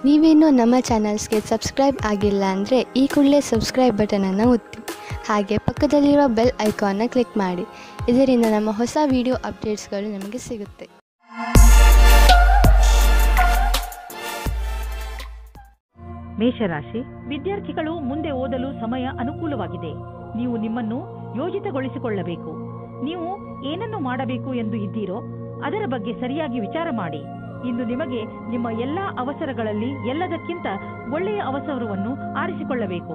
ನೀವೇನೂ ನಮ್ಮ ಚಾನಲ್ಸ್ಗೆ ಸಬ್ಸ್ಕ್ರೈಬ್ ಆಗಿಲ್ಲ ಅಂದರೆ ಈ ಕೂಡಲೇ ಸಬ್ಸ್ಕ್ರೈಬ್ ಬಟನನ್ನು ಒತ್ತಿ ಹಾಗೆ ಪಕ್ಕದಲ್ಲಿರುವ ಬೆಲ್ ಐಕಾನ್ನ ಕ್ಲಿಕ್ ಮಾಡಿ. ಇದರಿಂದ ನಮ್ಮ ಹೊಸ ವಿಡಿಯೋ ಅಪ್ಡೇಟ್ಸ್ಗಳು ನಿಮಗೆ ಸಿಗುತ್ತೆ. ಮೇಷರಾಶಿ ವಿದ್ಯಾರ್ಥಿಗಳು ಮುಂದೆ ಓದಲು ಸಮಯ ಅನುಕೂಲವಾಗಿದೆ. ನೀವು ನಿಮ್ಮನ್ನು ಯೋಜಿತಗೊಳಿಸಿಕೊಳ್ಳಬೇಕು. ನೀವು ಏನನ್ನು ಮಾಡಬೇಕು ಎಂದು ಇದ್ದೀರೋ ಅದರ ಬಗ್ಗೆ ಸರಿಯಾಗಿ ವಿಚಾರ ಮಾಡಿ. ಇಂದು ನಿಮಗೆ ನಿಮ್ಮ ಎಲ್ಲಾ ಅವಸರಗಳಲ್ಲಿ ಎಲ್ಲದಕ್ಕಿಂತ ಒಳ್ಳೆಯ ಅವಸರವನ್ನು ಆರಿಸಿಕೊಳ್ಳಬೇಕು.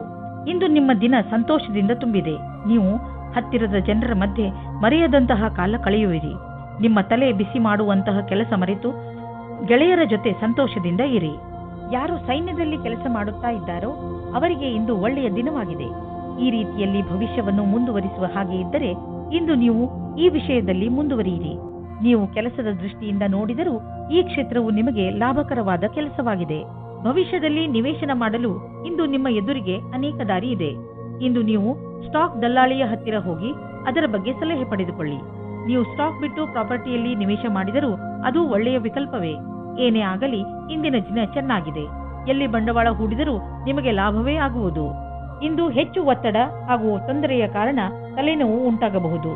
ಇಂದು ನಿಮ್ಮ ದಿನ ಸಂತೋಷದಿಂದ ತುಂಬಿದೆ. ನೀವು ಹತ್ತಿರದ ಜನರ ಮಧ್ಯೆ ಮರೆಯದಂತಹ ಕಾಲ ಕಳೆಯುವಿರಿ. ನಿಮ್ಮ ತಲೆ ಬಿಸಿ ಮಾಡುವಂತಹ ಕೆಲಸ ಮರೆತು ಗೆಳೆಯರ ಜೊತೆ ಸಂತೋಷದಿಂದ ಇರಿ. ಯಾರು ಸೈನ್ಯದಲ್ಲಿ ಕೆಲಸ ಮಾಡುತ್ತಾ ಇದ್ದಾರೋ ಅವರಿಗೆ ಇಂದು ಒಳ್ಳೆಯ ದಿನವಾಗಿದೆ. ಈ ರೀತಿಯಲ್ಲಿ ಭವಿಷ್ಯವನ್ನು ಮುಂದುವರಿಸುವ ಹಾಗೆ ಇದ್ದರೆ ಇಂದು ನೀವು ಈ ವಿಷಯದಲ್ಲಿ ಮುಂದುವರಿಯಿರಿ. ನೀವು ಕೆಲಸದ ದೃಷ್ಟಿಯಿಂದ ನೋಡಿದರೂ ಈ ಕ್ಷೇತ್ರವು ನಿಮಗೆ ಲಾಭಕರವಾದ ಕೆಲಸವಾಗಿದೆ. ಭವಿಷ್ಯದಲ್ಲಿ ನಿವೇಶನ ಮಾಡಲು ಇಂದು ನಿಮ್ಮ ಎದುರಿಗೆ ಅನೇಕ ದಾರಿ ಇದೆ. ಇಂದು ನೀವು ಸ್ಟಾಕ್ ದಲ್ಲಾಳಿಯ ಹತ್ತಿರ ಹೋಗಿ ಅದರ ಬಗ್ಗೆ ಸಲಹೆ ಪಡೆದುಕೊಳ್ಳಿ. ನೀವು ಸ್ಟಾಕ್ ಬಿಟ್ಟು ಪ್ರಾಪರ್ಟಿಯಲ್ಲಿ ನಿವೇಶ ಮಾಡಿದರೂ ಅದು ಒಳ್ಳೆಯ ವಿಕಲ್ಪವೇ. ಏನೇ ಆಗಲಿ ಇಂದಿನ ದಿನ ಚೆನ್ನಾಗಿದೆ. ಎಲ್ಲಿ ಬಂಡವಾಳ ಹೂಡಿದರೂ ನಿಮಗೆ ಲಾಭವೇ ಆಗುವುದು. ಇಂದು ಹೆಚ್ಚು ಒತ್ತಡ ಹಾಗೂ ತೊಂದರೆಯ ಕಾರಣ ತಲೆನೋವು ಉಂಟಾಗಬಹುದು.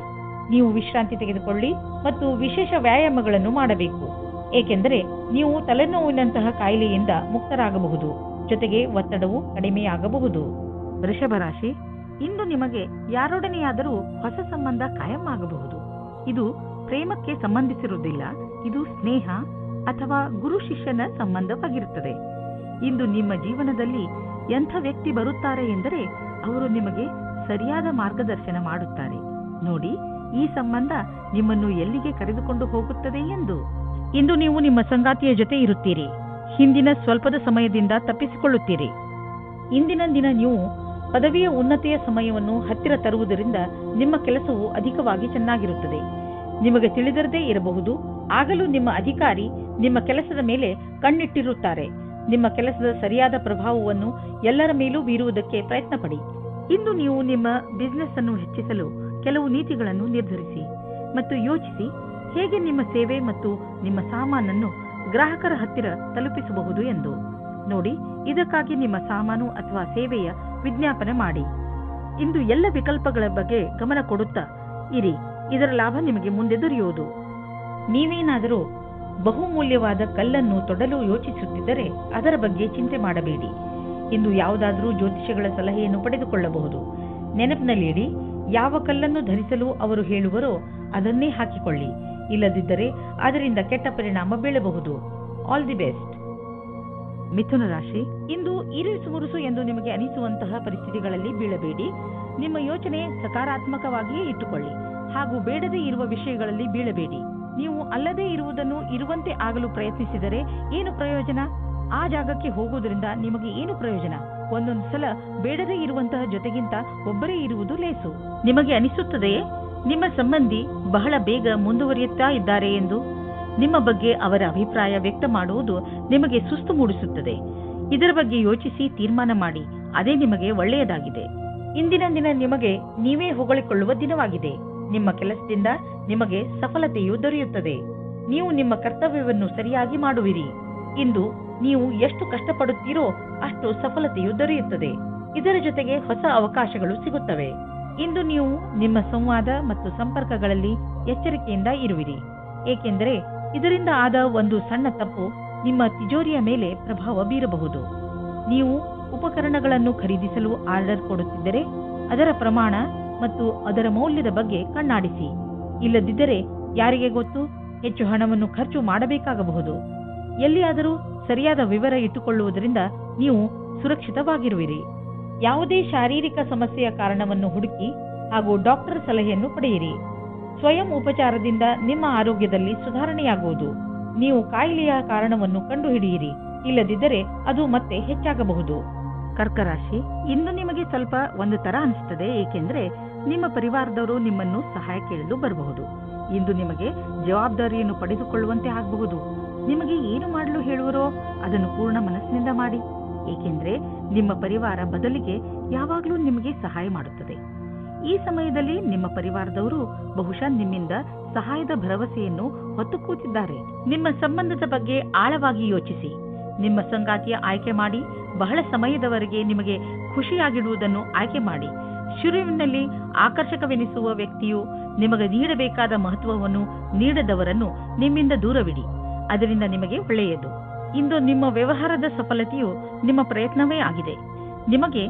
ನೀವು ವಿಶ್ರಾಂತಿ ತೆಗೆದುಕೊಳ್ಳಿ ಮತ್ತು ವಿಶೇಷ ವ್ಯಾಯಾಮಗಳನ್ನು ಮಾಡಬೇಕು. ಏಕೆಂದರೆ ನೀವು ತಲೆನೋವಿನಂತಹ ಕಾಯಿಲೆಯಿಂದ ಮುಕ್ತರಾಗಬಹುದು. ಜೊತೆಗೆ ಒತ್ತಡವು ಕಡಿಮೆಯಾಗಬಹುದು. ವೃಷಭ ರಾಶಿ ಇಂದು ನಿಮಗೆ ಯಾರೊಡನೆಯಾದರೂ ಹೊಸ ಸಂಬಂಧ ಕಾಯಂ ಆಗಬಹುದು. ಇದು ಪ್ರೇಮಕ್ಕೆ ಸಂಬಂಧಿಸಿರುವುದಿಲ್ಲ. ಇದು ಸ್ನೇಹ ಅಥವಾ ಗುರು ಶಿಷ್ಯನ ಸಂಬಂಧವಾಗಿರುತ್ತದೆ. ಇಂದು ನಿಮ್ಮ ಜೀವನದಲ್ಲಿ ಎಂಥ ವ್ಯಕ್ತಿ ಬರುತ್ತಾರೆ ಎಂದರೆ ಅವರು ನಿಮಗೆ ಸರಿಯಾದ ಮಾರ್ಗದರ್ಶನ ಮಾಡುತ್ತಾರೆ. ನೋಡಿ, ಈ ಸಂಬಂಧ ನಿಮ್ಮನ್ನು ಎಲ್ಲಿಗೆ ಕರೆದುಕೊಂಡು ಹೋಗುತ್ತದೆ ಎಂದು. ಇಂದು ನೀವು ನಿಮ್ಮ ಸಂಗಾತಿಯ ಜೊತೆ ಇರುತ್ತೀರಿ. ಹಿಂದಿನ ಸ್ವಲ್ಪದ ಸಮಯದಿಂದ ತಪ್ಪಿಸಿಕೊಳ್ಳುತ್ತೀರಿ. ಇಂದಿನ ದಿನ ನೀವು ಪದವಿಯ ಉನ್ನತಿಯ ಸಮಯವನ್ನು ಹತ್ತಿರ ತರುವುದರಿಂದ ನಿಮ್ಮ ಕೆಲಸವು ಅಧಿಕವಾಗಿ ಚೆನ್ನಾಗಿರುತ್ತದೆ. ನಿಮಗೆ ತಿಳಿದಿರದೇ ಇರಬಹುದು, ಆಗಲೂ ನಿಮ್ಮ ಅಧಿಕಾರಿ ನಿಮ್ಮ ಕೆಲಸದ ಮೇಲೆ ಕಣ್ಣಿಟ್ಟಿರುತ್ತಾರೆ. ನಿಮ್ಮ ಕೆಲಸದ ಸರಿಯಾದ ಪ್ರಭಾವವನ್ನು ಎಲ್ಲರ ಮೇಲೂ ಬೀರುವುದಕ್ಕೆ ಪ್ರಯತ್ನ ಪಡಿ. ಇಂದು ನೀವು ನಿಮ್ಮ ಬಿಸಿನೆಸ್ ಅನ್ನು ಹೆಚ್ಚಿಸಲು ಕೆಲವು ನೀತಿಗಳನ್ನು ನಿರ್ಧರಿಸಿ ಮತ್ತು ಯೋಚಿಸಿ ಹೇಗೆ ನಿಮ್ಮ ಸೇವೆ ಮತ್ತು ನಿಮ್ಮ ಸಾಮಾನನ್ನು ಗ್ರಾಹಕರ ಹತ್ತಿರ ತಲುಪಿಸಬಹುದು ಎಂದು. ನೋಡಿ, ಇದಕ್ಕಾಗಿ ನಿಮ್ಮ ಸಾಮಾನು ಅಥವಾ ಸೇವೆಯ ವಿಜ್ಞಾಪನೆ ಮಾಡಿ. ಇಂದು ಎಲ್ಲ ವಿಕಲ್ಪಗಳ ಬಗ್ಗೆ ಗಮನ ಕೊಡುತ್ತಾ ಇರಿ. ಇದರ ಲಾಭ ನಿಮಗೆ ಮುಂದೆ ದೊರೆಯುವುದು. ನೀವೇನಾದರೂ ಬಹುಮೂಲ್ಯವಾದ ಕಲ್ಲನ್ನು ತೊಡಲು ಯೋಚಿಸುತ್ತಿದ್ದರೆ ಅದರ ಬಗ್ಗೆ ಚಿಂತೆ ಮಾಡಬೇಡಿ. ಇಂದು ಯಾವುದಾದರೂ ಜ್ಯೋತಿಷಿಗಳ ಸಲಹೆಯನ್ನು ಪಡೆದುಕೊಳ್ಳಬಹುದು. ನೆನಪಿನಲ್ಲಿಡಿ, ಯಾವ ಕಲ್ಲನ್ನು ಧರಿಸಲು ಅವರು ಹೇಳುವರೋ ಅದನ್ನೇ ಹಾಕಿಕೊಳ್ಳಿ. ಇಲ್ಲದಿದ್ದರೆ ಅದರಿಂದ ಕೆಟ್ಟ ಪರಿಣಾಮ ಬೀಳಬಹುದು. All the best. ಮಿಥುನ ರಾಶಿ ಇಂದು ಇರಿಸು ಮುರುಸು ಎಂದು ನಿಮಗೆ ಅನಿಸುವಂತಹ ಪರಿಸ್ಥಿತಿಗಳಲ್ಲಿ ಬೀಳಬೇಡಿ. ನಿಮ್ಮ ಯೋಚನೆ ಸಕಾರಾತ್ಮಕವಾಗಿಯೇ ಇಟ್ಟುಕೊಳ್ಳಿ ಹಾಗೂ ಬೇಡದೇ ಇರುವ ವಿಷಯಗಳಲ್ಲಿ ಬೀಳಬೇಡಿ. ನೀವು ಅಲ್ಲದೇ ಇರುವುದನ್ನು ಇರುವಂತೆ ಆಗಲು ಪ್ರಯತ್ನಿಸಿದರೆ ಏನು ಪ್ರಯೋಜನ? ಆ ಜಾಗಕ್ಕೆ ಹೋಗುವುದರಿಂದ ನಿಮಗೆ ಏನು ಪ್ರಯೋಜನ? ಒಂದೊಂದು ಸಲ ಬೇಡದೇ ಇರುವಂತಹ ಜೊತೆಗಿಂತ ಒಬ್ಬರೇ ಇರುವುದು ಲೇಸು. ನಿಮಗೆ ಅನಿಸುತ್ತದೆಯೇ ನಿಮ್ಮ ಸಂಬಂಧಿ ಬಹಳ ಬೇಗ ಮುಂದುವರಿಯುತ್ತಾ ಇದ್ದಾರೆ ಎಂದು? ನಿಮ್ಮ ಬಗ್ಗೆ ಅವರ ಅಭಿಪ್ರಾಯ ವ್ಯಕ್ತ ಮಾಡುವುದು ನಿಮಗೆ ಸುಸ್ತು ಮೂಡಿಸುತ್ತದೆ. ಇದರ ಬಗ್ಗೆ ಯೋಚಿಸಿ ತೀರ್ಮಾನ ಮಾಡಿ. ಅದೇ ನಿಮಗೆ ಒಳ್ಳೆಯದಾಗಿದೆ. ಇಂದಿನ ದಿನ ನಿಮಗೆ ನೀವೇ ಹೊಗಳಿಕೊಳ್ಳುವ ದಿನವಾಗಿದೆ. ನಿಮ್ಮ ಕೆಲಸದಿಂದ ನಿಮಗೆ ಸಫಲತೆಯು ದೊರೆಯುತ್ತದೆ. ನೀವು ನಿಮ್ಮ ಕರ್ತವ್ಯವನ್ನು ಸರಿಯಾಗಿ ಮಾಡುವಿರಿ. ಇಂದು ನೀವು ಎಷ್ಟು ಕಷ್ಟಪಡುತ್ತೀರೋ ಅಷ್ಟು ಸಫಲತೆಯು ದೊರೆಯುತ್ತದೆ. ಇದರ ಜೊತೆಗೆ ಹೊಸ ಅವಕಾಶಗಳು ಸಿಗುತ್ತವೆ. ಇಂದು ನೀವು ನಿಮ್ಮ ಸಂವಾದ ಮತ್ತು ಸಂಪರ್ಕಗಳಲ್ಲಿ ಎಚ್ಚರಿಕೆಯಿಂದ ಇರುವಿರಿ. ಏಕೆಂದರೆ ಇದರಿಂದ ಆದ ಒಂದು ಸಣ್ಣ ತಪ್ಪು ನಿಮ್ಮ ತಿಜೋರಿಯ ಮೇಲೆ ಪ್ರಭಾವ ಬೀರಬಹುದು. ನೀವು ಉಪಕರಣಗಳನ್ನು ಖರೀದಿಸಲು ಆರ್ಡರ್ ಕೊಡುತ್ತಿದ್ದರೆ ಅದರ ಪ್ರಮಾಣ ಮತ್ತು ಅದರ ಮೌಲ್ಯದ ಬಗ್ಗೆ ಕಣ್ಣಾಡಿಸಿ. ಇಲ್ಲದಿದ್ದರೆ ಯಾರಿಗೆ ಗೊತ್ತು, ಹೆಚ್ಚು ಹಣವನ್ನು ಖರ್ಚು ಮಾಡಬೇಕಾಗಬಹುದು. ಎಲ್ಲಿಯಾದರೂ ಸರಿಯಾದ ವಿವರ ಇಟ್ಟುಕೊಳ್ಳುವುದರಿಂದ ನೀವು ಸುರಕ್ಷಿತವಾಗಿರುವಿರಿ. ಯಾವುದೇ ಶಾರೀರಿಕ ಸಮಸ್ಯೆಯ ಕಾರಣವನ್ನು ಹುಡುಕಿ ಹಾಗೂ ಡಾಕ್ಟರ್ ಸಲಹೆಯನ್ನು ಪಡೆಯಿರಿ. ಸ್ವಯಂ ಉಪಚಾರದಿಂದ ನಿಮ್ಮ ಆರೋಗ್ಯದಲ್ಲಿ ಸುಧಾರಣೆಯಾಗುವುದು. ನೀವು ಕಾಯಿಲೆಯ ಕಾರಣವನ್ನು ಕಂಡುಹಿಡಿಯಿರಿ. ಇಲ್ಲದಿದ್ದರೆ ಅದು ಮತ್ತೆ ಹೆಚ್ಚಾಗಬಹುದು. ಕರ್ಕರಾಶಿ ಇಂದು ನಿಮಗೆ ಸ್ವಲ್ಪ ಒಂದು ತರ ಅನಿಸುತ್ತದೆ. ಏಕೆಂದರೆ ನಿಮ್ಮ ಪರಿವಾರದವರು ನಿಮ್ಮನ್ನು ಸಹಾಯ ಕೇಳಲು ಬರಬಹುದು. ಇಂದು ನಿಮಗೆ ಜವಾಬ್ದಾರಿಯನ್ನು ಪಡೆದುಕೊಳ್ಳುವಂತೆ ಆಗಬಹುದು. ನಿಮಗೆ ಏನು ಮಾಡಲು ಹೇಳುವರೋ ಅದನ್ನು ಪೂರ್ಣ ಮನಸ್ಸಿನಿಂದ ಮಾಡಿ. ಏಕೆಂದರೆ ನಿಮ್ಮ ಪರಿವಾರ ಬದಲಿಗೆ ಯಾವಾಗಲೂ ನಿಮಗೆ ಸಹಾಯ ಮಾಡುತ್ತದೆ. ಈ ಸಮಯದಲ್ಲಿ ನಿಮ್ಮ ಪರಿವಾರದವರು ಬಹುಶಃ ನಿಮ್ಮಿಂದ ಸಹಾಯದ ಭರವಸೆಯನ್ನು ಹೊತ್ತು ಕೂತಿದ್ದಾರೆ. ನಿಮ್ಮ ಸಂಬಂಧದ ಬಗ್ಗೆ ಆಳವಾಗಿ ಯೋಚಿಸಿ. ನಿಮ್ಮ ಸಂಗಾತಿಯ ಆಯ್ಕೆ ಮಾಡಿ. ಬಹಳ ಸಮಯದವರೆಗೆ ನಿಮಗೆ ಖುಷಿಯಾಗಿಡುವುದನ್ನು ಆಯ್ಕೆ ಮಾಡಿ. ಶುರುವಿನಲ್ಲಿ ಆಕರ್ಷಕವೆನಿಸುವ ವ್ಯಕ್ತಿಯು ನಿಮಗೆ ನೀಡಬೇಕಾದ ಮಹತ್ವವನ್ನು ನೀಡದವರನ್ನು ನಿಮ್ಮಿಂದ ದೂರವಿಡಿ. ಅದರಿಂದ ನಿಮಗೆ ಒಳ್ಳೆಯದು. ಇಂದು ನಿಮ್ಮ ವ್ಯವಹಾರದ ಸಫಲತೆಯು ನಿಮ್ಮ ಪ್ರಯತ್ನವೇ ಆಗಿದೆ. ನಿಮಗೆ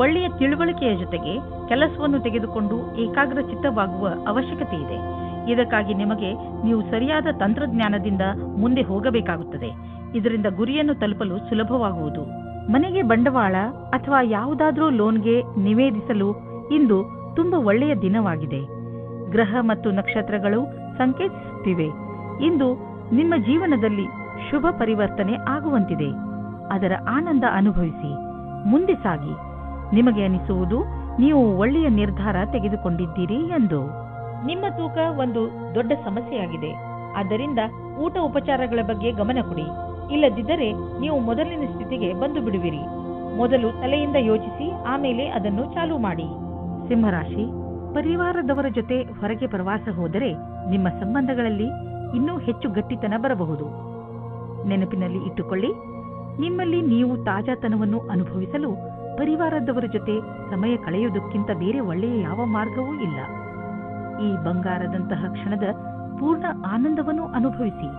ಒಳ್ಳೆಯ ತಿಳುವಳಿಕೆಯ ಜೊತೆಗೆ ಕೆಲಸವನ್ನು ತೆಗೆದುಕೊಂಡು ಏಕಾಗ್ರ ಚಿತ್ತವಾಗುವ ಅವಶ್ಯಕತೆ ಇದೆ. ಇದಕ್ಕಾಗಿ ನಿಮಗೆ ನೀವು ಸರಿಯಾದ ತಂತ್ರಜ್ಞಾನದಿಂದ ಮುಂದೆ ಹೋಗಬೇಕಾಗುತ್ತದೆ. ಇದರಿಂದ ಗುರಿಯನ್ನು ತಲುಪಲು ಸುಲಭವಾಗುವುದು. ಮನೆಗೆ ಬಂಡವಾಳ ಅಥವಾ ಯಾವುದಾದ್ರೂ ಲೋನ್ಗೆ ನಿವೇದಿಸಲು ಇಂದು ತುಂಬಾ ಒಳ್ಳೆಯ ದಿನವಾಗಿದೆ. ಗ್ರಹ ಮತ್ತು ನಕ್ಷತ್ರಗಳು ಸಂಕೇತಿಸುತ್ತಿವೆ ಇಂದು ನಿಮ್ಮ ಜೀವನದಲ್ಲಿ ಶುಭ ಪರಿವರ್ತನೆ ಆಗುವಂತಿದೆ. ಅದರ ಆನಂದ ಅನುಭವಿಸಿ ಮುಂದೆ ಸಾಗಿ. ನಿಮಗೆ ಅನಿಸುವುದು ನೀವು ಒಳ್ಳೆಯ ನಿರ್ಧಾರ ತೆಗೆದುಕೊಂಡಿದ್ದೀರಿ ಎಂದು. ನಿಮ್ಮ ತೂಕ ಒಂದು ದೊಡ್ಡ ಸಮಸ್ಯೆಯಾಗಿದೆ. ಆದ್ದರಿಂದ ಊಟ ಉಪಚಾರಗಳ ಬಗ್ಗೆ ಗಮನ ಕೊಡಿ. ಇಲ್ಲದಿದ್ದರೆ ನೀವು ಮೊದಲಿನ ಸ್ಥಿತಿಗೆ ಬಂದು ಬಿಡುವಿರಿ. ಮೊದಲು ತಲೆಯಿಂದ ಯೋಚಿಸಿ, ಆಮೇಲೆ ಅದನ್ನು ಚಾಲೂ ಮಾಡಿ. ಸಿಂಹರಾಶಿ, ಪರಿವಾರದವರ ಜೊತೆ ಹೊರಗೆ ಪ್ರವಾಸ ಹೋದರೆ ನಿಮ್ಮ ಸಂಬಂಧಗಳಲ್ಲಿ ಇನ್ನೂ ಹೆಚ್ಚು ಗಟ್ಟಿತನ ಬರಬಹುದು. ನೆನಪಿನಲ್ಲಿ ಇಟ್ಟುಕೊಳ್ಳಿ, ನಿಮ್ಮಲ್ಲಿ ನೀವು ತಾಜಾತನವನ್ನು ಅನುಭವಿಸಲು ಪರಿವಾರದವರ ಜೊತೆ ಸಮಯ ಕಳೆಯುವುದಕ್ಕಿಂತ ಬೇರೆ ಒಳ್ಳೆಯ ಯಾವ ಮಾರ್ಗವೂ ಇಲ್ಲ. ಈ ಬಂಗಾರದಂತಹ ಕ್ಷಣದ ಪೂರ್ಣ ಆನಂದವನ್ನು ಅನುಭವಿಸಿ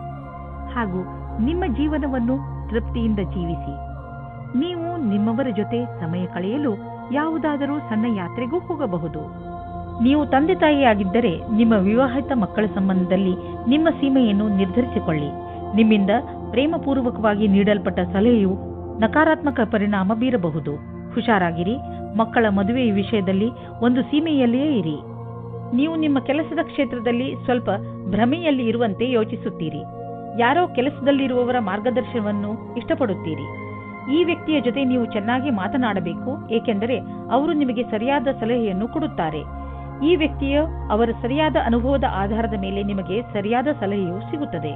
ಹಾಗೂ ನಿಮ್ಮ ಜೀವನವನ್ನು ತೃಪ್ತಿಯಿಂದ ಜೀವಿಸಿ. ನೀವು ನಿಮ್ಮವರ ಜೊತೆ ಸಮಯ ಕಳೆಯಲು ಯಾವುದಾದರೂ ಸಣ್ಣ ಯಾತ್ರೆಗೂ ಹೋಗಬಹುದು. ನೀವು ತಂದೆ ತಾಯಿಯಾಗಿದ್ದರೆ ನಿಮ್ಮ ವಿವಾಹಿತ ಮಕ್ಕಳ ಸಂಬಂಧದಲ್ಲಿ ನಿಮ್ಮ ಸೀಮೆಯನ್ನು ನಿರ್ಧರಿಸಿಕೊಳ್ಳಿ. ನಿಮ್ಮಿಂದ ಪ್ರೇಮಪೂರ್ವಕವಾಗಿ ನೀಡಲ್ಪಟ್ಟ ಸಲಹೆಯು ನಕಾರಾತ್ಮಕ ಪರಿಣಾಮ ಬೀರಬಹುದು. ಹುಷಾರಾಗಿರಿ. ಮಕ್ಕಳ ಮದುವೆಯ ವಿಷಯದಲ್ಲಿ ಒಂದು ಸೀಮೆಯಲ್ಲಿಯೇ ಇರಿ. ನೀವು ನಿಮ್ಮ ಕೆಲಸದ ಕ್ಷೇತ್ರದಲ್ಲಿ ಸ್ವಲ್ಪ ಭ್ರಮೆಯಲ್ಲಿ ಇರುವಂತೆ ಯೋಚಿಸುತ್ತೀರಿ. ಯಾರೋ ಕೆಲಸದಲ್ಲಿರುವವರ ಮಾರ್ಗದರ್ಶನವನ್ನು ಇಷ್ಟಪಡುತ್ತೀರಿ. ಈ ವ್ಯಕ್ತಿಯ ಜೊತೆ ನೀವು ಚೆನ್ನಾಗಿ ಮಾತನಾಡಬೇಕು, ಏಕೆಂದರೆ ಅವರು ನಿಮಗೆ ಸರಿಯಾದ ಸಲಹೆಯನ್ನು ಕೊಡುತ್ತಾರೆ. ಈ ವ್ಯಕ್ತಿಯ ಅವರ ಸರಿಯಾದ ಅನುಭವದ ಆಧಾರದ ಮೇಲೆ ನಿಮಗೆ ಸರಿಯಾದ ಸಲಹೆಯು ಸಿಗುತ್ತದೆ.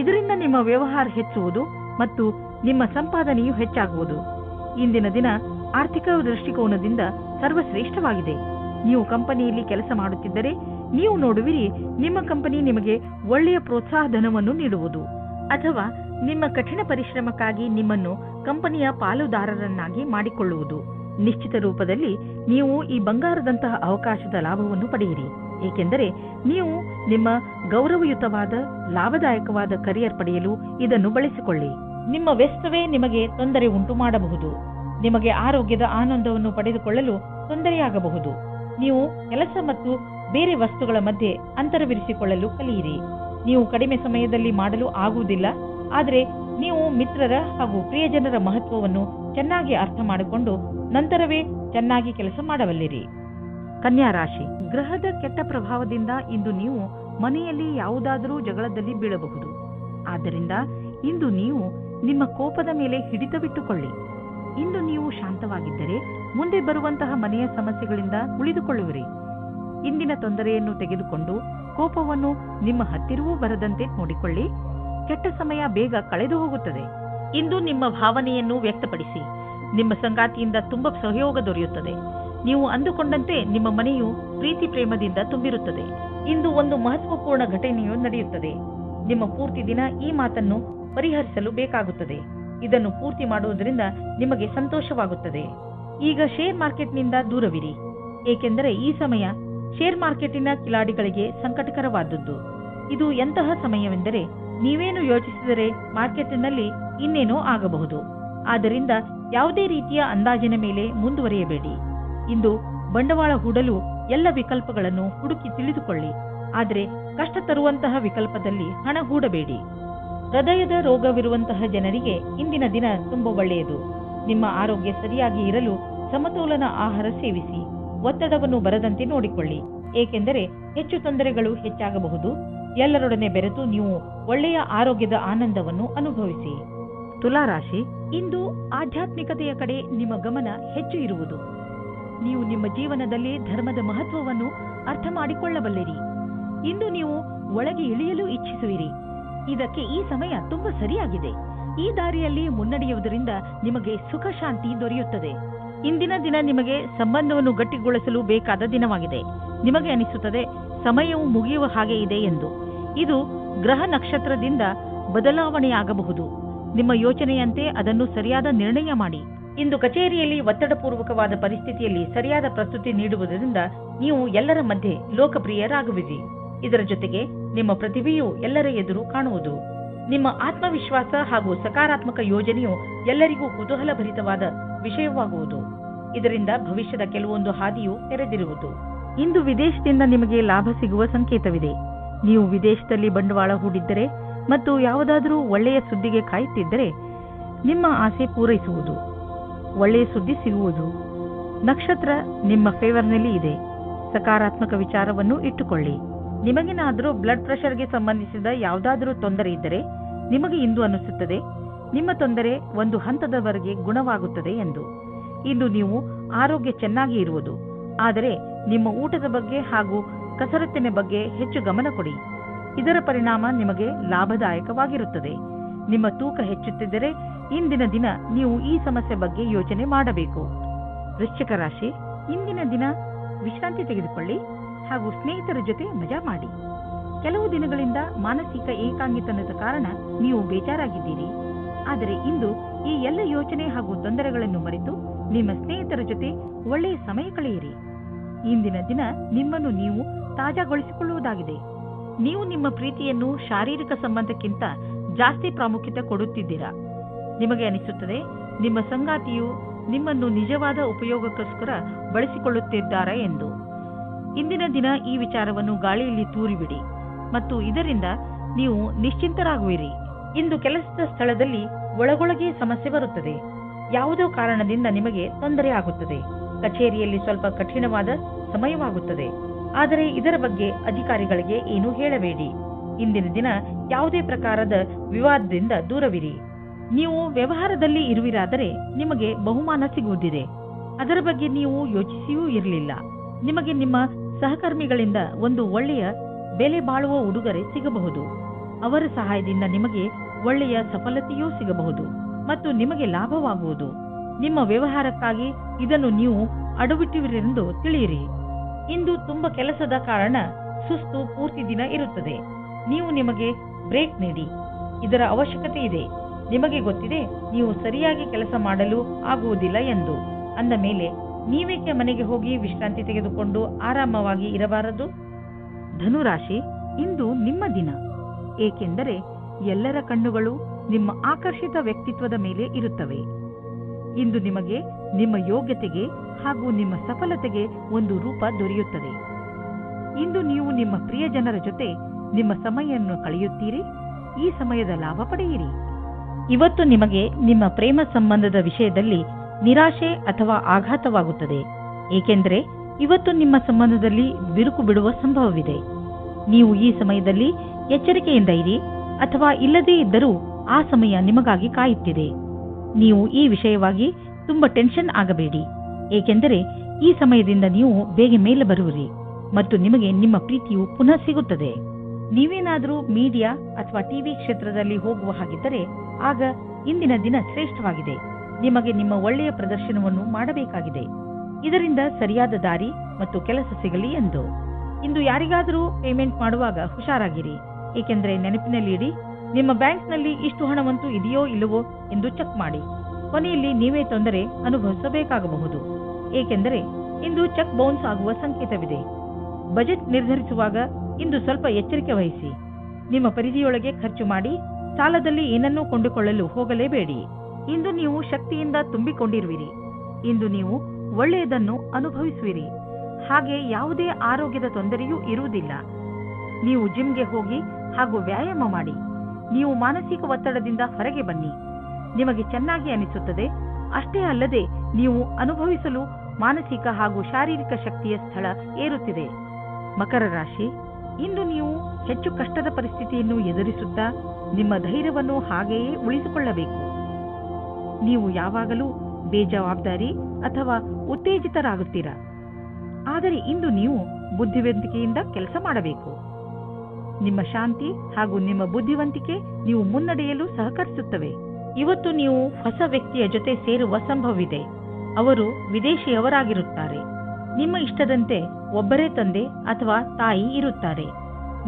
ಇದರಿಂದ ನಿಮ್ಮ ವ್ಯವಹಾರ ಹೆಚ್ಚುವುದು ಮತ್ತು ನಿಮ್ಮ ಸಂಪಾದನೆಯು ಹೆಚ್ಚಾಗುವುದು. ಇಂದಿನ ದಿನ ಆರ್ಥಿಕ ದೃಷ್ಟಿಕೋನದಿಂದ ಸರ್ವಶ್ರೇಷ್ಠವಾಗಿದೆ. ನೀವು ಕಂಪನಿಯಲ್ಲಿ ಕೆಲಸ ಮಾಡುತ್ತಿದ್ದರೆ ನೀವು ನೋಡುವಿರಿ, ನಿಮ್ಮ ಕಂಪನಿ ನಿಮಗೆ ಒಳ್ಳೆಯ ಪ್ರೋತ್ಸಾಹಧನವನ್ನು ನೀಡುವುದು ಅಥವಾ ನಿಮ್ಮ ಕಠಿಣ ಪರಿಶ್ರಮಕ್ಕಾಗಿ ನಿಮ್ಮನ್ನು ಕಂಪನಿಯ ಪಾಲುದಾರರನ್ನಾಗಿ ಮಾಡಿಕೊಳ್ಳುವುದು. ನಿಶ್ಚಿತ ರೂಪದಲ್ಲಿ ನೀವು ಈ ಬಂಗಾರದಂತಹ ಅವಕಾಶದ ಲಾಭವನ್ನು ಪಡೆಯಿರಿ, ಏಕೆಂದರೆ ನೀವು ನಿಮ್ಮ ಗೌರವಯುತವಾದ ಲಾಭದಾಯಕವಾದ ಕರಿಯರ್ ಪಡೆಯಲು ಇದನ್ನು ಬಳಸಿಕೊಳ್ಳಿ. ನಿಮ್ಮ ವ್ಯಸ್ತವೇ ನಿಮಗೆ ತೊಂದರೆ ಉಂಟು ಮಾಡಬಹುದು. ನಿಮಗೆ ಆರೋಗ್ಯದ ಆನಂದವನ್ನು ಪಡೆದುಕೊಳ್ಳಲು ತೊಂದರೆಯಾಗಬಹುದು. ನೀವು ಕೆಲಸ ಮತ್ತು ಬೇರೆ ವಸ್ತುಗಳ ಮಧ್ಯೆ ಅಂತರವಿರಿಸಿಕೊಳ್ಳಲು ಕಲಿಯಿರಿ. ನೀವು ಕಡಿಮೆ ಸಮಯದಲ್ಲಿ ಮಾಡಲು ಆಗುವುದಿಲ್ಲ, ಆದರೆ ನೀವು ಮಿತ್ರರ ಹಾಗೂ ಪ್ರಿಯಜನರ ಮಹತ್ವವನ್ನು ಚೆನ್ನಾಗಿ ಅರ್ಥ ಮಾಡಿಕೊಂಡು ನಂತರವೇ ಚೆನ್ನಾಗಿ ಕೆಲಸ ಮಾಡಬಲ್ಲಿರಿ. ಕನ್ಯಾ ರಾಶಿ, ಗ್ರಹದ ಕೆಟ್ಟ ಪ್ರಭಾವದಿಂದ ಇಂದು ನೀವು ಮನೆಯಲ್ಲಿ ಯಾವುದಾದರೂ ಜಗಳದಲ್ಲಿ ಬೀಳಬಹುದು. ಆದ್ದರಿಂದ ಇಂದು ನೀವು ನಿಮ್ಮ ಕೋಪದ ಮೇಲೆ ಹಿಡಿತವಿಟ್ಟುಕೊಳ್ಳಿ. ಇಂದು ನೀವು ಶಾಂತವಾಗಿದ್ದರೆ ಮುಂದೆ ಬರುವಂತಹ ಮನೆಯ ಸಮಸ್ಯೆಗಳಿಂದ ಉಳಿದುಕೊಳ್ಳುವಿರಿ. ಇಂದಿನ ತೊಂದರೆಯನ್ನು ತೆಗೆದುಕೊಂಡು ಕೋಪವನ್ನು ನಿಮ್ಮ ಹತ್ತಿರವೂ ಬರದಂತೆ ನೋಡಿಕೊಳ್ಳಿ. ಕೆಟ್ಟ ಸಮಯ ಬೇಗ ಕಳೆದು ಹೋಗುತ್ತದೆ. ಇಂದು ನಿಮ್ಮ ಭಾವನೆಯನ್ನು ವ್ಯಕ್ತಪಡಿಸಿ. ನಿಮ್ಮ ಸಂಗಾತಿಯಿಂದ ತುಂಬಾ ಸಹಯೋಗ ದೊರೆಯುತ್ತದೆ. ನೀವು ಅಂದುಕೊಂಡಂತೆ ನಿಮ್ಮ ಮನೆಯು ಪ್ರೀತಿ ಪ್ರೇಮದಿಂದ ತುಂಬಿರುತ್ತದೆ. ಇಂದು ಒಂದು ಮಹತ್ವಪೂರ್ಣ ಘಟನೆಯು ನಡೆಯುತ್ತದೆ. ನಿಮ್ಮ ಪೂರ್ತಿ ದಿನ ಈ ಮಾತನ್ನು ಪರಿಹರಿಸಲು ಬೇಕಾಗುತ್ತದೆ. ಇದನ್ನು ಪೂರ್ತಿ ಮಾಡುವುದರಿಂದ ನಿಮಗೆ ಸಂತೋಷವಾಗುತ್ತದೆ. ಈಗ ಶೇರ್ ಮಾರ್ಕೆಟ್ನಿಂದ ದೂರವಿರಿ, ಏಕೆಂದರೆ ಈ ಸಮಯ ಶೇರ್ ಮಾರ್ಕೆಟಿನ ಕಿಲಾಡಿಗಳಿಗೆ ಸಂಕಟಕರವಾದದ್ದು. ಇದು ಎಂತಹ ಸಮಯವೆಂದರೆ ನೀವೇನು ಯೋಚಿಸಿದರೆ ಮಾರ್ಕೆಟಿನಲ್ಲಿ ಇನ್ನೇನೋ ಆಗಬಹುದು. ಆದ್ದರಿಂದ ಯಾವುದೇ ರೀತಿಯ ಅಂದಾಜಿನ ಮೇಲೆ ಮುಂದುವರಿಯಬೇಡಿ. ಇಂದು ಬಂಡವಾಳ ಹೂಡಲು ಎಲ್ಲ ವಿಕಲ್ಪಗಳನ್ನು ಹುಡುಕಿ ತಿಳಿದುಕೊಳ್ಳಿ, ಆದರೆ ಕಷ್ಟ ತರುವಂತಹ ವಿಕಲ್ಪದಲ್ಲಿ ಹಣ ಹೂಡಬೇಡಿ. ಹೃದಯದ ರೋಗವಿರುವಂತಹ ಜನರಿಗೆ ಇಂದಿನ ದಿನ ತುಂಬಾ ಒಳ್ಳೆಯದು. ನಿಮ್ಮ ಆರೋಗ್ಯ ಸರಿಯಾಗಿ ಇರಲು ಸಮತೋಲನ ಆಹಾರ ಸೇವಿಸಿ. ಒತ್ತಡವನ್ನು ಬರದಂತೆ ನೋಡಿಕೊಳ್ಳಿ, ಏಕೆಂದರೆ ಹೆಚ್ಚು ತೊಂದರೆಗಳು ಹೆಚ್ಚಾಗಬಹುದು. ಎಲ್ಲರೊಡನೆ ಬೆರೆತು ನೀವು ಒಳ್ಳೆಯ ಆರೋಗ್ಯದ ಆನಂದವನ್ನು ಅನುಭವಿಸಿ. ತುಲಾರಾಶಿ, ಇಂದು ಆಧ್ಯಾತ್ಮಿಕತೆಯ ಕಡೆ ನಿಮ್ಮ ಗಮನ ಹೆಚ್ಚು ಇರುವುದು. ನೀವು ನಿಮ್ಮ ಜೀವನದಲ್ಲಿ ಧರ್ಮದ ಮಹತ್ವವನ್ನು ಅರ್ಥ ಮಾಡಿಕೊಳ್ಳಬಲ್ಲಿರಿ. ಇಂದು ನೀವು ಒಳಗೆ ಇಳಿಯಲು ಇಚ್ಛಿಸುವಿರಿ. ಇದಕ್ಕೆ ಈ ಸಮಯ ತುಂಬಾ ಸರಿಯಾಗಿದೆ. ಈ ದಾರಿಯಲ್ಲಿ ಮುನ್ನಡೆಯುವುದರಿಂದ ನಿಮಗೆ ಸುಖ ಶಾಂತಿ ದೊರೆಯುತ್ತದೆ. ಇಂದಿನ ದಿನ ನಿಮಗೆ ಸಂಬಂಧವನ್ನು ಗಟ್ಟಿಗೊಳಿಸಲು ಬೇಕಾದ ದಿನವಾಗಿದೆ. ನಿಮಗೆ ಅನಿಸುತ್ತದೆ ಸಮಯವು ಮುಗಿಯುವ ಹಾಗೆ ಇದೆ ಎಂದು. ಇದು ಗ್ರಹ ನಕ್ಷತ್ರದಿಂದ ಬದಲಾವಣೆಯಾಗಬಹುದು. ನಿಮ್ಮ ಯೋಚನೆಯಂತೆ ಅದನ್ನು ಸರಿಯಾದ ನಿರ್ಣಯ ಮಾಡಿ. ಇಂದು ಕಚೇರಿಯಲ್ಲಿ ಒತ್ತಡಪೂರ್ವಕವಾದ ಪರಿಸ್ಥಿತಿಯಲ್ಲಿ ಸರಿಯಾದ ಪ್ರಸ್ತುತಿ ನೀಡುವುದರಿಂದ ನೀವು ಎಲ್ಲರ ಮಧ್ಯೆ ಲೋಕಪ್ರಿಯರಾಗುವಿರಿ. ಇದರ ಜೊತೆಗೆ ನಿಮ್ಮ ಪ್ರತಿಭೆಯು ಎಲ್ಲರ ಎದುರು ಕಾಣುವುದು. ನಿಮ್ಮ ಆತ್ಮವಿಶ್ವಾಸ ಹಾಗೂ ಸಕಾರಾತ್ಮಕ ಯೋಜನೆಯು ಎಲ್ಲರಿಗೂ ಕುತೂಹಲಭರಿತವಾದ ವಿಷಯವಾಗುವುದು. ಇದರಿಂದ ಭವಿಷ್ಯದ ಕೆಲವೊಂದು ಹಾದಿಯು ತೆರೆದಿರುವುದು. ಇಂದು ವಿದೇಶದಿಂದ ನಿಮಗೆ ಲಾಭ ಸಿಗುವ ಸಂಕೇತವಿದೆ. ನೀವು ವಿದೇಶದಲ್ಲಿ ಬಂಡವಾಳ ಹೂಡಿದ್ದರೆ ಮತ್ತು ಯಾವುದಾದರೂ ಒಳ್ಳೆಯ ಸುದ್ದಿಗೆ ಕಾಯುತ್ತಿದ್ದರೆ ನಿಮ್ಮ ಆಸೆ ಪೂರೈಸುವುದು. ಒಳ್ಳೆಯ ಸುದ್ದಿ ಸಿಗುವುದು. ನಕ್ಷತ್ರ ನಿಮ್ಮ ಫೇವರ್ನಲ್ಲಿ ಇದೆ. ಸಕಾರಾತ್ಮಕ ವಿಚಾರವನ್ನು ಇಟ್ಟುಕೊಳ್ಳಿ. ನಿಮಗೇನಾದರೂ ಬ್ಲಡ್ ಪ್ರೆಷರ್ಗೆ ಸಂಬಂಧಿಸಿದ ಯಾವುದಾದರೂ ತೊಂದರೆ ಇದ್ದರೆ ನಿಮಗೆ ಇಂದು ಅನಿಸುತ್ತದೆ ನಿಮ್ಮ ತೊಂದರೆ ಒಂದು ಹಂತದವರೆಗೆ ಗುಣವಾಗುತ್ತದೆ ಎಂದು. ಇಂದು ನೀವು ಆರೋಗ್ಯ ಚೆನ್ನಾಗಿ ಇರುವುದು. ಆದರೆ ನಿಮ್ಮ ಊಟದ ಬಗ್ಗೆ ಹಾಗೂ ಕಸರತ್ತಿನ ಬಗ್ಗೆ ಹೆಚ್ಚು ಗಮನ ಕೊಡಿ. ಇದರ ಪರಿಣಾಮ ನಿಮಗೆ ಲಾಭದಾಯಕವಾಗಿರುತ್ತದೆ. ನಿಮ್ಮ ತೂಕ ಹೆಚ್ಚುತ್ತಿದ್ದರೆ ಇಂದಿನ ದಿನ ನೀವು ಈ ಸಮಸ್ಯೆ ಬಗ್ಗೆ ಯೋಚನೆ ಮಾಡಬೇಕು. ವೃಶ್ಚಿಕ ರಾಶಿ, ಇಂದಿನ ದಿನ ವಿಶ್ರಾಂತಿ ತೆಗೆದುಕೊಳ್ಳಿ ಹಾಗೂ ಸ್ನೇಹಿತರ ಜೊತೆ ಮಜಾ ಮಾಡಿ. ಕೆಲವು ದಿನಗಳಿಂದ ಮಾನಸಿಕ ಏಕಾಂಗಿತನದ ಕಾರಣ ನೀವು ಬೇಜಾರಾಗಿದ್ದೀರಿ. ಆದರೆ ಇಂದು ಈ ಎಲ್ಲ ಯೋಚನೆ ಹಾಗೂ ತೊಂದರೆಗಳನ್ನು ಮರೆತು ನಿಮ್ಮ ಸ್ನೇಹಿತರ ಜೊತೆ ಒಳ್ಳೆಯ ಸಮಯ ಕಳೆಯಿರಿ. ಇಂದಿನ ದಿನ ನಿಮ್ಮನ್ನು ನೀವು ತಾಜಾಗೊಳಿಸಿಕೊಳ್ಳುವುದಾಗಿದೆ. ನೀವು ನಿಮ್ಮ ಪ್ರೀತಿಯನ್ನು ಶಾರೀರಿಕ ಸಂಬಂಧಕ್ಕಿಂತ ಜಾಸ್ತಿ ಪ್ರಾಮುಖ್ಯತೆ ಕೊಡುತ್ತಿದ್ದೀರಾ. ನಿಮಗೆ ಅನಿಸುತ್ತದೆ ನಿಮ್ಮ ಸಂಗಾತಿಯು ನಿಮ್ಮನ್ನು ನಿಜವಾದ ಉಪಯೋಗಕ್ಕೋಸ್ಕರ ಬಳಸಿಕೊಳ್ಳುತ್ತಿದ್ದಾರೆ ಎಂದು. ಇಂದಿನ ದಿನ ಈ ವಿಚಾರವನ್ನು ಗಾಳಿಯಲ್ಲಿ ತೂರಿಬಿಡಿ ಮತ್ತು ಇದರಿಂದ ನೀವು ನಿಶ್ಚಿಂತರಾಗುವಿರಿ. ಇಂದು ಕೆಲಸದ ಸ್ಥಳದಲ್ಲಿ ಒಳಗೊಳಗೆ ಸಮಸ್ಯೆ ಬರುತ್ತದೆ. ಯಾವುದೋ ಕಾರಣದಿಂದ ನಿಮಗೆ ತೊಂದರೆ ಆಗುತ್ತದೆ. ಕಚೇರಿಯಲ್ಲಿ ಸ್ವಲ್ಪ ಕಠಿಣವಾದ ಸಮಯವಾಗುತ್ತದೆ. ಆದರೆ ಇದರ ಬಗ್ಗೆ ಅಧಿಕಾರಿಗಳಿಗೆ ಏನೂ ಹೇಳಬೇಡಿ. ಇಂದಿನ ದಿನ ಯಾವುದೇ ಪ್ರಕಾರದ ವಿವಾದದಿಂದ ದೂರವಿರಿ. ನೀವು ವ್ಯವಹಾರದಲ್ಲಿ ಇರುವಿರಾದರೆ ನಿಮಗೆ ಬಹುಮಾನ ಸಿಗುವುದಿದೆ. ಅದರ ಬಗ್ಗೆ ನೀವು ಯೋಚಿಸಿಯೂ ಇರಲಿಲ್ಲ. ನಿಮಗೆ ನಿಮ್ಮ ಸಹಕರ್ಮಿಗಳಿಂದ ಒಂದು ಒಳ್ಳೆಯ ಬೆಲೆ ಬಾಳುವ ಉಡುಗೊರೆ ಸಿಗಬಹುದು. ಅವರ ಸಹಾಯದಿಂದ ನಿಮಗೆ ಒಳ್ಳೆಯ ಸಫಲತೆಯೂ ಸಿಗಬಹುದು ಮತ್ತು ನಿಮಗೆ ಲಾಭವಾಗುವುದು. ನಿಮ್ಮ ವ್ಯವಹಾರಕ್ಕಾಗಿ ಇದನ್ನು ನೀವು ಅಡವಿಟ್ಟಿರುವಿರೆಂದು ತಿಳಿಯಿರಿ. ಇಂದು ತುಂಬ ಕೆಲಸದ ಕಾರಣ ಸುಸ್ತು ಪೂರ್ತಿ ದಿನ ಇರುತ್ತದೆ. ನೀವು ನಿಮಗೆ ಬ್ರೇಕ್ ನೀಡಿ. ಇದರ ಅವಶ್ಯಕತೆ ಇದೆ. ನಿಮಗೆ ಗೊತ್ತಿದೆ ನೀವು ಸರಿಯಾಗಿ ಕೆಲಸ ಮಾಡಲು ಆಗುವುದಿಲ್ಲ ಎಂದು. ಅಂದ ಮೇಲೆ ನೀವೇಕೆ ಮನೆಗೆ ಹೋಗಿ ವಿಶ್ರಾಂತಿ ತೆಗೆದುಕೊಂಡು ಆರಾಮವಾಗಿ ಇರಬಾರದು? ಧನುರಾಶಿ, ಇಂದು ನಿಮ್ಮ ದಿನ. ಏಕೆಂದರೆ ಎಲ್ಲರ ಕಣ್ಣುಗಳು ನಿಮ್ಮ ಆಕರ್ಷಿತ ವ್ಯಕ್ತಿತ್ವದ ಮೇಲೆ ಇರುತ್ತವೆ. ಇಂದು ನಿಮಗೆ ನಿಮ್ಮ ಯೋಗ್ಯತೆಗೆ ಹಾಗೂ ನಿಮ್ಮ ಸಫಲತೆಗೆ ಒಂದು ರೂಪ ದೊರೆಯುತ್ತದೆ. ಇಂದು ನೀವು ನಿಮ್ಮ ಪ್ರಿಯ ಜನರ ಜೊತೆ ನಿಮ್ಮ ಸಮಯವನ್ನು ಕಳೆಯುತ್ತೀರಿ. ಈ ಸಮಯದ ಲಾಭ ಪಡೆಯಿರಿ. ಇವತ್ತು ನಿಮಗೆ ನಿಮ್ಮ ಪ್ರೇಮ ಸಂಬಂಧದ ವಿಷಯದಲ್ಲಿ ನಿರಾಶೆ ಅಥವಾ ಆಘಾತವಾಗುತ್ತದೆ. ಏಕೆಂದರೆ ಇವತ್ತು ನಿಮ್ಮ ಸಂಬಂಧದಲ್ಲಿ ಬಿರುಕು ಬಿಡುವ ಸಂಭವವಿದೆ. ನೀವು ಈ ಸಮಯದಲ್ಲಿ ಎಚ್ಚರಿಕೆಯಿಂದ ಇರಿ, ಅಥವಾ ಇಲ್ಲದೇ ಇದ್ದರೂ ಆ ಸಮಯ ನಿಮಗಾಗಿ ಕಾಯುತ್ತಿದೆ. ನೀವು ಈ ವಿಷಯವಾಗಿ ತುಂಬಾ ಟೆನ್ಷನ್ ಆಗಬೇಡಿ. ಏಕೆಂದರೆ ಈ ಸಮಯದಿಂದ ನೀವು ಬೇಗ ಮೇಲೆ ಬರುವಿರಿ ಮತ್ತು ನಿಮಗೆ ನಿಮ್ಮ ಪ್ರೀತಿಯು ಪುನಃ ಸಿಗುತ್ತದೆ. ನೀವೇನಾದರೂ ಮೀಡಿಯಾ ಅಥವಾ ಟಿವಿ ಕ್ಷೇತ್ರದಲ್ಲಿ ಹೋಗುವ ಹಾಗಿದ್ದರೆ ಆಗ ಇಂದಿನ ದಿನ ಶ್ರೇಷ್ಠವಾಗಿದೆ. ನಿಮಗೆ ನಿಮ್ಮ ಒಳ್ಳೆಯ ಪ್ರದರ್ಶನವನ್ನು ಮಾಡಬೇಕಾಗಿದೆ. ಇದರಿಂದ ಸರಿಯಾದ ದಾರಿ ಮತ್ತು ಕೆಲಸ ಸಿಗಲಿ ಎಂದು. ಇಂದು ಯಾರಿಗಾದರೂ ಪೇಮೆಂಟ್ ಮಾಡುವಾಗ ಹುಷಾರಾಗಿರಿ. ಏಕೆಂದರೆ ನೆನಪಿನಲ್ಲಿಡಿ, ನಿಮ್ಮ ಬ್ಯಾಂಕ್ನಲ್ಲಿ ಇಷ್ಟು ಹಣವಂತೂ ಇದೆಯೋ ಇಲ್ಲವೋ ಎಂದು ಚೆಕ್ ಮಾಡಿ. ಕೊನೆಯಲ್ಲಿ ನೀವೇ ತೊಂದರೆ ಅನುಭವಿಸಬೇಕಾಗಬಹುದು. ಏಕೆಂದರೆ ಇಂದು ಚೆಕ್ ಬೌನ್ಸ್ ಆಗುವ ಸಂಕೇತವಿದೆ. ಬಜೆಟ್ ನಿರ್ಧರಿಸುವಾಗ ಇಂದು ಸ್ವಲ್ಪ ಎಚ್ಚರಿಕೆ ವಹಿಸಿ. ನಿಮ್ಮ ಪರಿಧಿಯೊಳಗೆ ಖರ್ಚು ಮಾಡಿ. ಸಾಲದಲ್ಲಿ ಏನನ್ನೂ ಕೊಂಡುಕೊಳ್ಳಲು ಹೋಗಲೇಬೇಡಿ. ಇಂದು ನೀವು ಶಕ್ತಿಯಿಂದ ತುಂಬಿಕೊಂಡಿರುವಿರಿ. ಇಂದು ನೀವು ಒಳ್ಳೆಯದನ್ನು ಅನುಭವಿಸುವಿರಿ. ಹಾಗೆ ಯಾವುದೇ ಆರೋಗ್ಯದ ತೊಂದರೆಯೂ ಇರುವುದಿಲ್ಲ. ನೀವು ಜಿಮ್ಗೆ ಹೋಗಿ ಹಾಗೂ ವ್ಯಾಯಾಮ ಮಾಡಿ. ನೀವು ಮಾನಸಿಕ ಒತ್ತಡದಿಂದ ಹೊರಗೆ ಬನ್ನಿ. ನಿಮಗೆ ಚೆನ್ನಾಗಿ ಅನಿಸುತ್ತದೆ. ಅಷ್ಟೇ ಅಲ್ಲದೆ ನೀವು ಅನುಭವಿಸಲು ಮಾನಸಿಕ ಹಾಗೂ ಶಾರೀರಿಕ ಶಕ್ತಿಯ ಸ್ಥಳ ಏರುತ್ತಿದೆ. ಮಕರ ರಾಶಿ, ಇಂದು ನೀವು ಹೆಚ್ಚು ಕಷ್ಟದ ಪರಿಸ್ಥಿತಿಯನ್ನು ಎದುರಿಸುತ್ತಾ ನಿಮ್ಮ ಧೈರ್ಯವನ್ನು ಹಾಗೆಯೇ ಉಳಿಸಿಕೊಳ್ಳಬೇಕು. ನೀವು ಯಾವಾಗಲೂ ಬೇಜವಾಬ್ದಾರಿ ಅಥವಾ ಉತ್ತೇಜಿತರಾಗುತ್ತೀರಾ. ಆದರೆ ಇಂದು ನೀವು ಬುದ್ಧಿವಂತಿಕೆಯಿಂದ ಕೆಲಸ ಮಾಡಬೇಕು. ನಿಮ್ಮ ಶಾಂತಿ ಹಾಗೂ ನಿಮ್ಮ ಬುದ್ಧಿವಂತಿಕೆ ನೀವು ಮುನ್ನಡೆಯಲು ಸಹಕರಿಸುತ್ತವೆ. ಇವತ್ತು ನೀವು ಹೊಸ ವ್ಯಕ್ತಿಯ ಜೊತೆ ಸೇರುವ ಸಂಭವವಿದೆ. ಅವರು ವಿದೇಶಿಯವರಾಗಿರುತ್ತಾರೆ. ನಿಮ್ಮ ಇಷ್ಟದಂತೆ ಒಬ್ಬರೇ ತಂದೆ ಅಥವಾ ತಾಯಿ ಇರುತ್ತಾರೆ.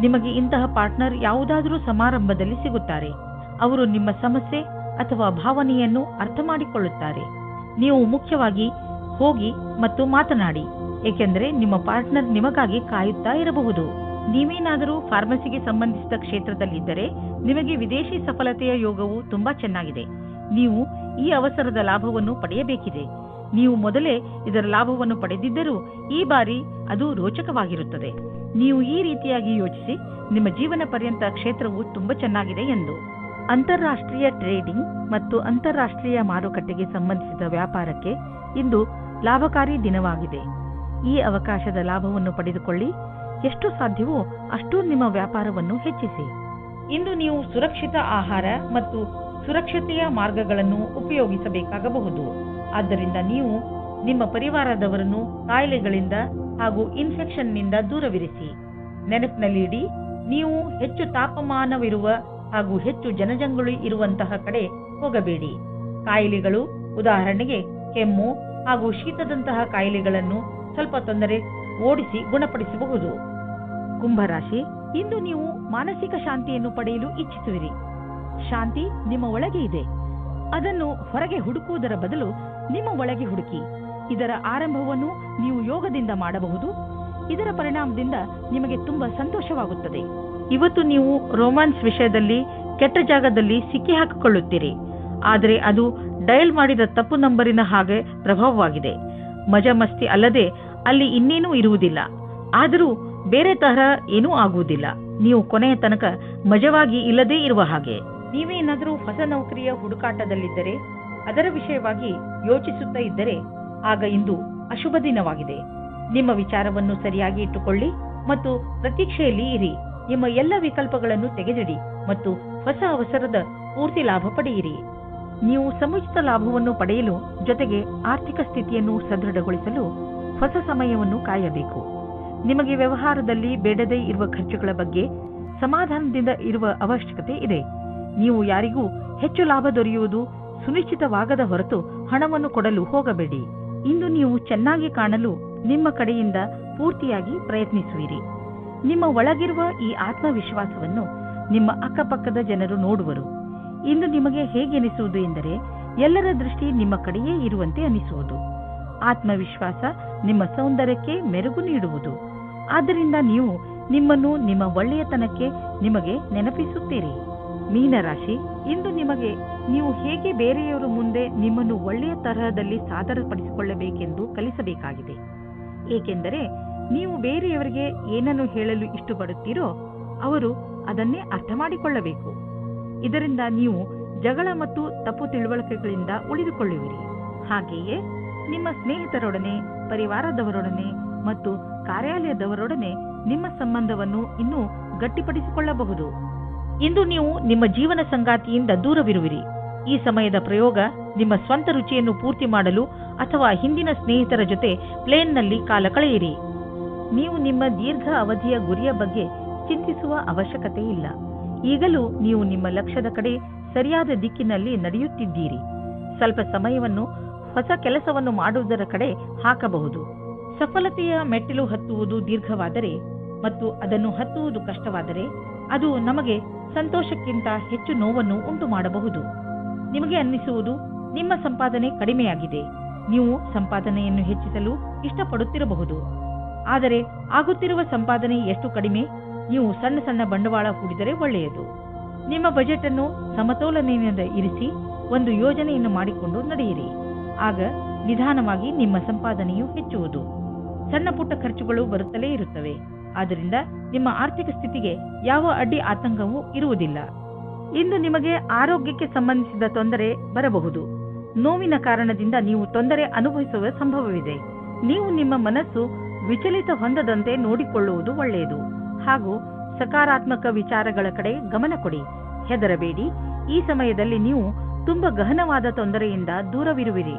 ನಿಮಗೆ ಇಂತಹ ಪಾರ್ಟ್ನರ್ ಯಾವುದಾದರೂ ಸಮಾರಂಭದಲ್ಲಿ ಸಿಗುತ್ತಾರೆ. ಅವರು ನಿಮ್ಮ ಸಮಸ್ಯೆ ಅಥವಾ ಭಾವನೆಯನ್ನು ಅರ್ಥ ಮಾಡಿಕೊಳ್ಳುತ್ತಾರೆ. ನೀವು ಮುಖ್ಯವಾಗಿ ಹೋಗಿ ಮತ್ತು ಮಾತನಾಡಿ, ಏಕೆಂದರೆ ನಿಮ್ಮ ಪಾರ್ಟ್ನರ್ ನಿಮಗಾಗಿ ಕಾಯುತ್ತಾ ಇರಬಹುದು. ನೀವೇನಾದರೂ ಫಾರ್ಮಸಿಗೆ ಸಂಬಂಧಿಸಿದ ಕ್ಷೇತ್ರದಲ್ಲಿದ್ದರೆ ನಿಮಗೆ ವಿದೇಶಿ ಸಫಲತೆಯ ಯೋಗವು ತುಂಬಾ ಚೆನ್ನಾಗಿದೆ. ನೀವು ಈ ಅವಸರದ ಲಾಭವನ್ನು ಪಡೆಯಬೇಕಿದೆ. ನೀವು ಮೊದಲೇ ಇದರ ಲಾಭವನ್ನು ಪಡೆದಿದ್ದರೂ ಈ ಬಾರಿ ಅದು ರೋಚಕವಾಗಿರುತ್ತದೆ. ನೀವು ಈ ರೀತಿಯಾಗಿ ಯೋಚಿಸಿ, ನಿಮ್ಮ ಜೀವನ ಪರ್ಯಂತ ಕ್ಷೇತ್ರವು ತುಂಬಾ ಚೆನ್ನಾಗಿದೆ ಎಂದು. ಅಂತಾರಾಷ್ಟ್ರೀಯ ಟ್ರೇಡಿಂಗ್ ಮತ್ತು ಅಂತಾರಾಷ್ಟ್ರೀಯ ಮಾರುಕಟ್ಟೆಗೆ ಸಂಬಂಧಿಸಿದ ವ್ಯಾಪಾರಕ್ಕೆ ಇಂದು ಲಾಭಕಾರಿ ದಿನವಾಗಿದೆ. ಈ ಅವಕಾಶದ ಲಾಭವನ್ನು ಪಡೆದುಕೊಳ್ಳಿ. ಎಷ್ಟು ಸಾಧ್ಯವೋ ಅಷ್ಟು ನಿಮ್ಮ ವ್ಯಾಪಾರವನ್ನು ಹೆಚ್ಚಿಸಿ. ಇಂದು ನೀವು ಸುರಕ್ಷಿತ ಆಹಾರ ಮತ್ತು ಸುರಕ್ಷತೆಯ ಮಾರ್ಗಗಳನ್ನು ಉಪಯೋಗಿಸಬೇಕಾಗಬಹುದು. ಆದ್ದರಿಂದ ನೀವು ನಿಮ್ಮ ಪರಿವಾರದವರನ್ನು ಕಾಯಿಲೆಗಳಿಂದ ಹಾಗೂ ಇನ್ಫೆಕ್ಷನ್ನಿಂದ ದೂರವಿರಿಸಿ. ನೆನಪಿನಲ್ಲಿಡಿ, ನೀವು ಹೆಚ್ಚು ತಾಪಮಾನವಿರುವ ಹಾಗೂ ಹೆಚ್ಚು ಜನಜಂಗುಳಿ ಇರುವಂತಹ ಕಡೆ ಹೋಗಬೇಡಿ. ಕಾಯಿಲೆಗಳು, ಉದಾಹರಣೆಗೆ ಕೆಮ್ಮು ಹಾಗೂ ಶೀತದಂತಹ ಕಾಯಿಲೆಗಳನ್ನು ಸ್ವಲ್ಪ ತೊಂದರೆ ಓಡಿಸಿ ಗುಣಪಡಿಸಬಹುದು. ಕುಂಭರಾಶಿ, ಇಂದು ನೀವು ಮಾನಸಿಕ ಶಾಂತಿಯನ್ನು ಪಡೆಯಲು ಇಚ್ಛಿಸುವಿರಿ. ಶಾಂತಿ ನಿಮ್ಮ ಒಳಗೆ ಇದೆ. ಅದನ್ನು ಹೊರಗೆ ಹುಡುಕುವುದರ ಬದಲು ನಿಮ್ಮ ಒಳಗೆ ಹುಡುಕಿ. ಇದರ ಆರಂಭವನ್ನು ನೀವು ಯೋಗದಿಂದ ಮಾಡಬಹುದು. ಇದರ ಪರಿಣಾಮದಿಂದ ನಿಮಗೆ ತುಂಬಾ ಸಂತೋಷವಾಗುತ್ತದೆ. ಇವತ್ತು ನೀವು ರೊಮ್ಯಾನ್ಸ್ ವಿಷಯದಲ್ಲಿ ಕೆಟ್ಟ ಜಾಗದಲ್ಲಿ ಸಿಕ್ಕಿ ಹಾಕಿಕೊಳ್ಳುತ್ತೀರಿ. ಆದರೆ ಅದು ಡಯಲ್ ಮಾಡಿದ ತಪ್ಪು ನಂಬರಿನ ಹಾಗೆ ಪ್ರಭಾವವಾಗಿದೆ. ಮಜಾ ಮಸ್ತಿ ಅಲ್ಲದೆ ಅಲ್ಲಿ ಇನ್ನೇನೂ ಇರುವುದಿಲ್ಲ. ಆದರೂ ಬೇರೆ ತರಹ ಏನೂ ಆಗುವುದಿಲ್ಲ. ನೀವು ಕೊನೆಯ ತನಕ ಮಜವಾಗಿ ಇಲ್ಲದೇ ಇರುವ ಹಾಗೆ. ನೀವೇನಾದರೂ ಹೊಸ ನೌಕರಿಯ ಹುಡುಕಾಟದಲ್ಲಿದ್ದರೆ, ಅದರ ವಿಷಯವಾಗಿ ಯೋಚಿಸುತ್ತಾ ಇದ್ದರೆ, ಆಗ ಇಂದು ಅಶುಭ ದಿನವಾಗಿದೆ. ನಿಮ್ಮ ವಿಚಾರವನ್ನು ಸರಿಯಾಗಿ ಇಟ್ಟುಕೊಳ್ಳಿ ಮತ್ತು ಪ್ರತೀಕ್ಷೆಯಲ್ಲಿ ಇರಿ. ನಿಮ್ಮ ಎಲ್ಲ ವಿಕಲ್ಪಗಳನ್ನು ತೆಗೆದಿಡಿ ಮತ್ತು ಹೊಸ ಅವಸರದ ಪೂರ್ತಿ ಲಾಭ ಪಡೆಯಿರಿ. ನೀವು ಸಮುಚಿತ ಲಾಭವನ್ನು ಪಡೆಯಲು ಜೊತೆಗೆ ಆರ್ಥಿಕ ಸ್ಥಿತಿಯನ್ನು ಸದೃಢಗೊಳಿಸಲು ಹೊಸ ಸಮಯವನ್ನು ಕಾಯಬೇಕು. ನಿಮಗೆ ವ್ಯವಹಾರದಲ್ಲಿ ಬೇಡದೇ ಇರುವ ಖರ್ಚುಗಳ ಬಗ್ಗೆ ಸಮಾಧಾನದಿಂದ ಇರುವ ಅವಶ್ಯಕತೆ ಇದೆ. ನೀವು ಯಾರಿಗೂ ಹೆಚ್ಚು ಲಾಭ ದೊರೆಯುವುದು ಸುನಿಶ್ಚಿತವಾಗದ ಹೊರತು ಹಣವನ್ನು ಕೊಡಲು ಹೋಗಬೇಡಿ. ಇಂದು ನೀವು ಚೆನ್ನಾಗಿ ಕಾಣಲು ನಿಮ್ಮ ಕಡೆಯಿಂದ ಪೂರ್ತಿಯಾಗಿ ಪ್ರಯತ್ನಿಸುವಿರಿ. ನಿಮ್ಮ ಒಳಗಿರುವ ಈ ಆತ್ಮವಿಶ್ವಾಸವನ್ನು ನಿಮ್ಮ ಅಕ್ಕಪಕ್ಕದ ಜನರು ನೋಡುವರು. ಇಂದು ನಿಮಗೆ ಹೇಗೆನಿಸುವುದು ಎಂದರೆ, ಎಲ್ಲರ ದೃಷ್ಟಿ ನಿಮ್ಮ ಕಡೆಯೇ ಇರುವಂತೆ ಅನಿಸುವುದು. ಆತ್ಮವಿಶ್ವಾಸ ನಿಮ್ಮ ಸೌಂದರ್ಯಕ್ಕೆ ಮೆರುಗು ನೀಡುವುದು. ಆದ್ದರಿಂದ ನೀವು ನಿಮ್ಮನ್ನು ನಿಮ್ಮ ಒಳ್ಳೆಯತನಕ್ಕೆ ನಿಮಗೆ ನೆನಪಿಸುತ್ತೀರಿ. ಮೀನರಾಶಿ, ಇಂದು ನಿಮಗೆ ನೀವು ಹೇಗೆ ಬೇರೆಯವರ ಮುಂದೆ ನಿಮ್ಮನ್ನು ಒಳ್ಳೆಯ ತರಹದಲ್ಲಿ ಸಾದರಪಡಿಸಿಕೊಳ್ಳಬೇಕೆಂದು ಕಲಿಸಬೇಕಾಗಿದೆ. ಏಕೆಂದರೆ ನೀವು ಬೇರೆಯವರಿಗೆ ಏನನ್ನು ಹೇಳಲು ಇಷ್ಟಪಡುತ್ತೀರೋ ಅವರು ಅದನ್ನೇ ಅರ್ಥ ಮಾಡಿಕೊಳ್ಳಬೇಕು. ಇದರಿಂದ ನೀವು ಜಗಳ ಮತ್ತು ತಪ್ಪು ತಿಳುವಳಿಕೆಗಳಿಂದ ಉಳಿದುಕೊಳ್ಳುವಿರಿ. ಹಾಗೆಯೇ ನಿಮ್ಮ ಸ್ನೇಹಿತರೊಡನೆ, ಪರಿವಾರದವರೊಡನೆ ಮತ್ತು ಕಾರ್ಯಾಲಯದವರೊಡನೆ ನಿಮ್ಮ ಸಂಬಂಧವನ್ನು ಇನ್ನೂ ಗಟ್ಟಿಪಡಿಸಿಕೊಳ್ಳಬಹುದು. ಇಂದು ನೀವು ನಿಮ್ಮ ಜೀವನ ಸಂಗಾತಿಯಿಂದ ದೂರವಿರುವಿರಿ. ಈ ಸಮಯದ ಪ್ರಯೋಗ ನಿಮ್ಮ ಸ್ವಂತ ರುಚಿಯನ್ನು ಪೂರ್ತಿ ಮಾಡಲು ಅಥವಾ ಹಿಂದಿನ ಸ್ನೇಹಿತರ ಜೊತೆ ಪ್ಲೇನ್ನಲ್ಲಿ ಕಾಲ ಕಳೆಯಿರಿ. ನೀವು ನಿಮ್ಮ ದೀರ್ಘ ಅವಧಿಯ ಗುರಿಯ ಬಗ್ಗೆ ಚಿಂತಿಸುವ ಅವಶ್ಯಕತೆ ಇಲ್ಲ. ಈಗಲೂ ನೀವು ನಿಮ್ಮ ಲಕ್ಷ್ಯದ ಕಡೆ ಸರಿಯಾದ ದಿಕ್ಕಿನಲ್ಲಿ ನಡೆಯುತ್ತಿದ್ದೀರಿ. ಸ್ವಲ್ಪ ಸಮಯವನ್ನು ಹೊಸ ಕೆಲಸವನ್ನು ಮಾಡುವುದರ ಕಡೆ ಹಾಕಬಹುದು. ಸಫಲತೆಯ ಮೆಟ್ಟಿಲು ಹತ್ತುವುದು ದೀರ್ಘವಾದರೆ ಮತ್ತು ಅದನ್ನು ಹತ್ತುವುದು ಕಷ್ಟವಾದರೆ ಅದು ನಮಗೆ ಸಂತೋಷಕ್ಕಿಂತ ಹೆಚ್ಚು ನೋವನ್ನು ಉಂಟು ಮಾಡಬಹುದು. ನಿಮಗೆ ಅನ್ನಿಸುವುದು ನಿಮ್ಮ ಸಂಪಾದನೆ ಕಡಿಮೆಯಾಗಿದೆ. ನೀವು ಸಂಪಾದನೆಯನ್ನು ಹೆಚ್ಚಿಸಲು ಇಷ್ಟಪಡುತ್ತಿರಬಹುದು. ಆದರೆ ಆಗುತ್ತಿರುವ ಸಂಪಾದನೆ ಎಷ್ಟು ಕಡಿಮೆ? ನೀವು ಸಣ್ಣ ಸಣ್ಣ ಬಂಡವಾಳ ಹೂಡಿದರೆ ಒಳ್ಳೆಯದು. ನಿಮ್ಮ ಬಜೆಟ್ ಅನ್ನು ಸಮತೋಲನೆಯಿಂದ ಇರಿಸಿ ಒಂದು ಯೋಜನೆಯನ್ನು ಮಾಡಿಕೊಂಡು ನಡೆಯಿರಿ. ಆಗ ನಿಧಾನವಾಗಿ ನಿಮ್ಮ ಸಂಪಾದನೆಯು ಹೆಚ್ಚುವುದು. ಸಣ್ಣ ಪುಟ್ಟ ಖರ್ಚುಗಳು ಬರುತ್ತಲೇ ಇರುತ್ತವೆ. ಆದ್ದರಿಂದ ನಿಮ್ಮ ಆರ್ಥಿಕ ಸ್ಥಿತಿಗೆ ಯಾವ ಅಡ್ಡಿ ಆತಂಕವೂ ಇರುವುದಿಲ್ಲ. ಇಂದು ನಿಮಗೆ ಆರೋಗ್ಯಕ್ಕೆ ಸಂಬಂಧಿಸಿದ ತೊಂದರೆ ಬರಬಹುದು. ನೋವಿನ ಕಾರಣದಿಂದ ನೀವು ತೊಂದರೆ ಅನುಭವಿಸುವ ಸಂಭವವಿದೆ. ನೀವು ನಿಮ್ಮ ಮನಸ್ಸು ವಿಚಲಿತ ಹೊಂದದಂತೆ ನೋಡಿಕೊಳ್ಳುವುದು ಒಳ್ಳೆಯದು ಹಾಗೂ ಸಕಾರಾತ್ಮಕ ವಿಚಾರಗಳ ಕಡೆ ಗಮನ ಕೊಡಿ. ಹೆದರಬೇಡಿ. ಈ ಸಮಯದಲ್ಲಿ ನೀವು ತುಂಬಾ ಗಹನವಾದ ತೊಂದರೆಯಿಂದ ದೂರವಿರುವಿರಿ.